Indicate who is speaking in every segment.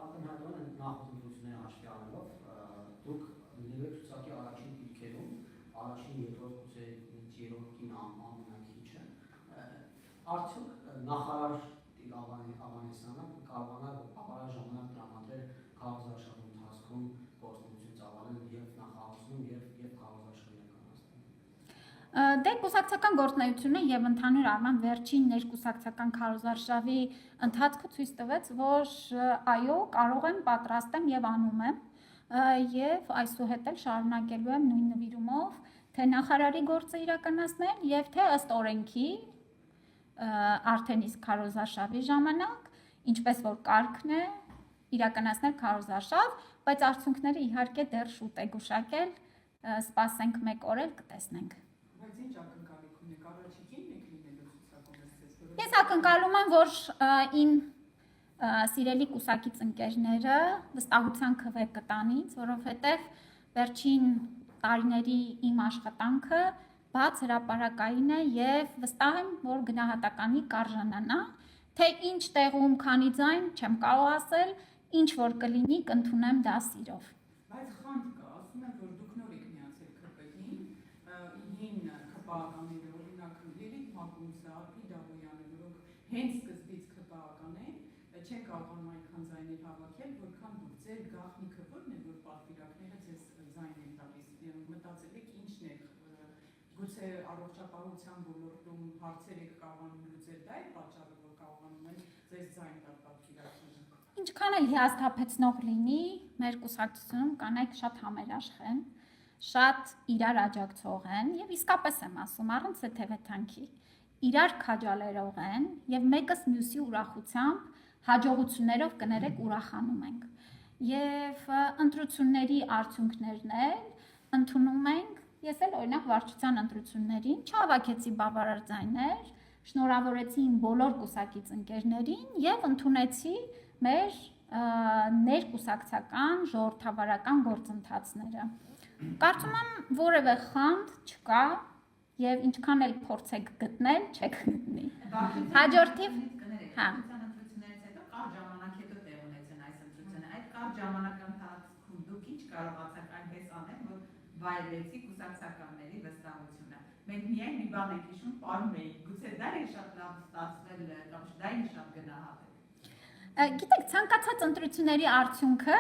Speaker 1: ակնհայտորեն նախընտրությունները հաշվի առնելով դուք լինելու եք ցուցակի առաջին դիրքերում, առաջին երկրորդ գուցե երրորդին ամենակիչը, արդյոք նախարար Տիգրան Ավանեսյանը կարողանա բավարար ժամանակ տրամադրել քաղաքացիական ընթացքում գործունեություն ծավալել եւ նախահասում եւ քաղաքացիական իրականացնել։
Speaker 2: Դե կուսակցական գործունեությունը եւ ընդհանուր առմամբ վերջին ներկուսակցական քարոզարշավի ընթացքը ցույց տվեց, որ այո, կարող եմ, պատրաստ եմ եւ անում եմ եւ այսուհետ էլ շարունակելու եմ նույն նվիրումով թե նախարարի գործը իրականացնել եւ թե ըստ օրենքի արդեն իսկ քարոզարշավի ժամանակ, ինչպես որ կարգն է իրականացնել քարոզարշավ, բայց արդյունքները իհարկե դեռ շուտ է գուշակել, սպասենք 1 օր էլ կտեսնենք։
Speaker 3: Բայց ինչ ակնկալիք ունեք, առաջիկին եք լինելու ցուցակում ըստ ձեզ։
Speaker 2: Ես ակնկալում եմ, որ իմ սիրելի կուսակից ընկերները վստահության քվե կտան ինձ, որովհետև վերջին տարիների իմ աշխատանքը բաց հրապարակային է եւ վստահ եմ, որ գնահատականի կարժանանա, թե ինչ տեղում քանի ձայն չեմ կարող ասել, ինչ որ կլինի կընդունեմ դա սիրով։
Speaker 3: Բայց խանդ կա, ասում են, որ դուք նոր եք միացել ՔՊ-ին, հին ՔՊ-ականները, օրինակ Լիլիթ Մակունցը, Ալպի Դավոյանը, որոնք հենց սկզբից ՔՊ-ական են, չեն կարողանում այնքան ձայներ հավաքել, որքան դուք ձեր գաղտնի ՔՊ-ն է, որ պատվիրակները ձեզ ձայն են տալիս, մտածել եք ինչն է, գուցե առողջապահության ոլորտում հարցեր եք կարողանում լուծել, դա է պատճառը, որ կարողանում են ձեզ ձայն տալ պատվիրակները։
Speaker 2: Ինչքան էլ հիասթափեցնող լինի, մեր կուսակցությունում կանայք շատ համերաշխ են, շատ իրար աջակցող են եւ իսկապես եմ ասում, առանց թեթևեթանքի, իրար քաջալերող են եւ մեկս մյուսի ուրախությամբ հաջողություններով կներեք ուրախանում ենք։ Եվ ընտրությունների արդյունքներն էլ ընդունում ենք, ես էլ օրինակ վարչության ընտրություններին չհավաքեցի բավարար ձայներ, շնորհավորեցի իմ բոլոր կուսակից ընկերներին եւ ընդունեցի մեր ներկուսակցական ժողովրդավարական գործընթացները։ Կարծում եմ որևէ խանդ չկա եւ ինչքան էլ փորձեք գտնել, չեք գտնի։ Հաջորդիվ, հա։
Speaker 4: Ընտրություններից հետո կար ժամանակ հետո տեղ ունեցան այս ընտրությունները։ Այդ կար ժամանակ ընթացքում դուք ինչ կարողացաք այնպես անել, որ վայելեցի կուսակցականների վստահությունը։ Մենք միայն մի բան ենք հիշում, պարում էինք, գուցե դա է շատ լավ ստացվել կամ դա է շատ գնահատել։
Speaker 2: Գիտեք, ցանկացած ընտրությունների արդյունքը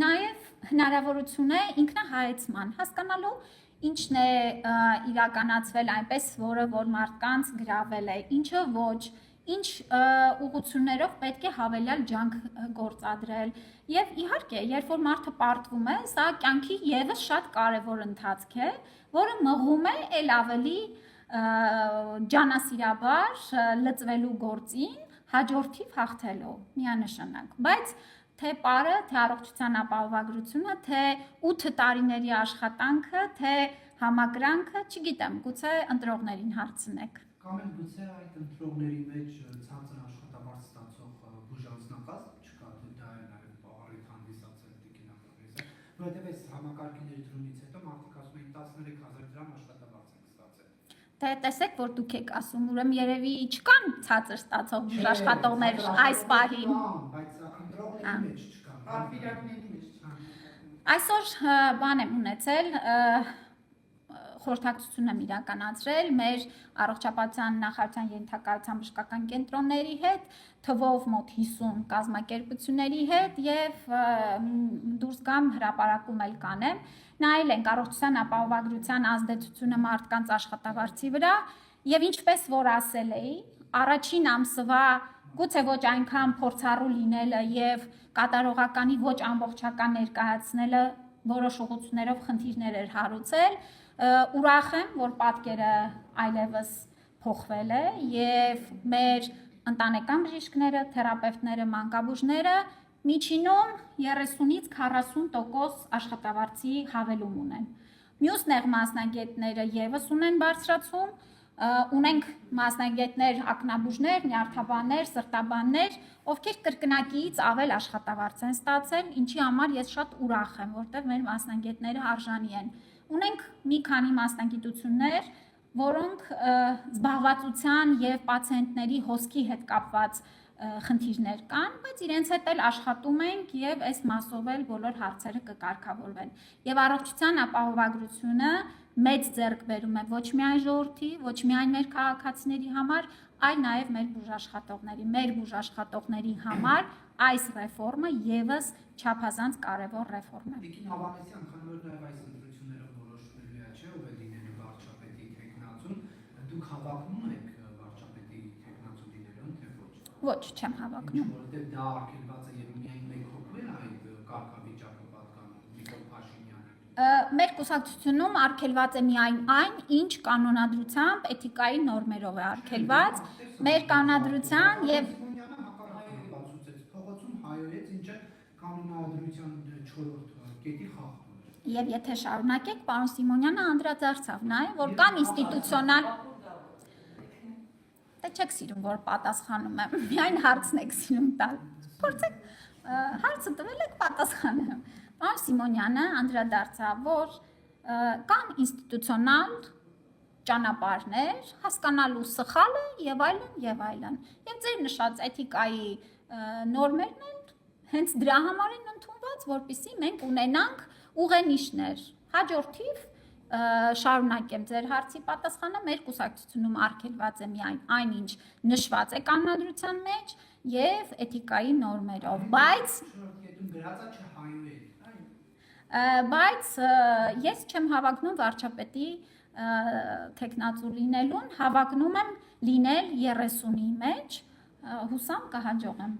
Speaker 2: նաև հնարավորություն է ինքնահայեցման, հասկանալու ինչն է իրականացվել այնպես, որը որ մարդկանց գրավել է, ինչը ոչ, ինչ ուղղություններով պետք է հավելյալ ջանք գործադրել։ Եվ իհարկե, երբ որ մարդը պարտվում է, սա կյանքի եւս շատ կարևոր ընթացք է, որը մղում է ել ավելի ջանասիրաբար լծվելու գործին, հաջորդիվ հաղթելով միանշանակ, բայց թե պարը, թե առողջության ապահովագրությունը, թե 8 տարիների աշխատանքը, թե համակրանքը, չգիտեմ, գուցե ընտրողներին հարցնեք։
Speaker 5: Կամ էլ գուցե այդ ընտրողների մեջ ցածր աշխատավարձ ստացող բուժանձնակազմ չկա, դա է նաև առիթ հանդիսացել Տիկին Աբրահամյանը, որովհետև այս համակարգիների դրումից հետո մարդիկ ասում են 13,000 դրամ աշխատավարձ են ստացել։
Speaker 2: Դե տեսեք, որ դուք եք ասում, ուրեմն երևի չկան ցածր ստացող բուժաշխատողներ այս պահին։
Speaker 5: Բայց ընտրողների մեջ չկա։
Speaker 3: Պատվիրակների մեջ չկա։
Speaker 2: Այսօր բան եմ ունեցել, խորհրդակցություն եմ իրականացրել մեր առողջապահության նախարարության ենթակայության բժշկական կենտրոնների հետ, թվով մոտ 50 կազմակերպությունների հետ եւ դուրս գամ հրապարակում էլ կանեմ, նայել ենք առողջության ապահովագրության ազդեցությունը մարդկանց աշխատավարձի վրա եւ ինչպես որ ասել էի, առաջին ամսվա գուցե ոչ այնքան փորձառու լինելը եւ կատարողականի ոչ ամբողջական ներկայացնելը որոշ ուղղություններով խնդիրներ էր հարուցել, ուրախ եմ, որ պատկերը այլևս փոխվել է եւ մեր ընտանեկան բժիշկները, թերապևտները, մանկաբույժները միջինում 30-ից 40% աշխատավարձի հավելում ունեն։ Մյուս նեղ մասնագետները եւս ունեն բարձրացում, ունենք մասնագետներ, ակնաբուժներ, նյարդաբաններ, սրտաբաններ, ովքեր կրկնակիից ավել աշխատավարձ են ստացել, ինչի համար ես շատ ուրախ եմ, որտեղ մեր մասնագետները արժանի են։ Ունենք մի քանի մասնագիտություններ, որոնք զբաղվածության եւ պացիենտների հոսքի հետ կապված խնդիրներ կան, բայց իրենց հետ էլ աշխատում ենք եւ այս մասով էլ բոլոր հարցերը կկարգավորվեն։ Եվ առողջության ապահովագրությունը մեծ ձեռքբերում է ոչ միայն ժողովրդի, ոչ միայն մեր քաղաքացիների համար, այլ նաեւ մեր բուժաշխատողների համար այս ռեֆորմը եւս չափազանց կարեւոր ռեֆորմ է։
Speaker 5: Տիկին Հավանեսյան, քանի որ նաեւ այս ընտրությունները որոշվելու է, չէ՞, ով է լինելու վարչապետի թեկնածուն, դուք հավակնում եք վարչապետի թեկնածու լինելուն, թե ոչ։
Speaker 2: Ոչ, չեմ հավակնում։
Speaker 5: Որովհետեւ դա արգելված է եւ միայն մեկ հոգու է այդ կարգավիճակը պատկանում Նիկոլ Փաշինյանը։
Speaker 2: Մեր կուսակցությունում արգելված է միայն այն, ինչ կանոնադրությամբ էթիկայի նորմերով է արգելված։ Մեր կանոնադրության եւ
Speaker 5: փողոցում հայոց, ինչը կանոնադրության 4-րդ կետի խախտում է։
Speaker 2: Եվ եթե շարունակեք, պարոն Սիմոնյանը անդրադարձավ նաեւ, որ կան ինստիտուցիոնալ Դե չեք սիրում, որ պատասխանում եմ, միայն հարցն եք սիրում տալ։ Փորձեք հարցը տվել եք պատասխանել։ Պարոն Սիմոնյանը անդրադարձավ, որ կան ինստիտուցիոնալ ճանապարհներ, հասկանալու սխալը եւ այլն եւ այլն։ Եվ ձեր նշած էթիկայի նորմերն էլ հենց դրա համար են ընդունված, որպեսզի մենք ունենանք ուղենիշներ։ Հաջորդիվ շարունակեմ ձեր հարցի պատասխանը, մեր կուսակցությունում արգելված է միայն այնինչ նշված է կանոնադրության մեջ եւ էթիկայի նորմերով, բայց ես չեմ հավակնում վարչապետի թեկնածու լինելուն, հավակնում եմ լինել 30-ի մեջ, հուսամ կհաջողեմ։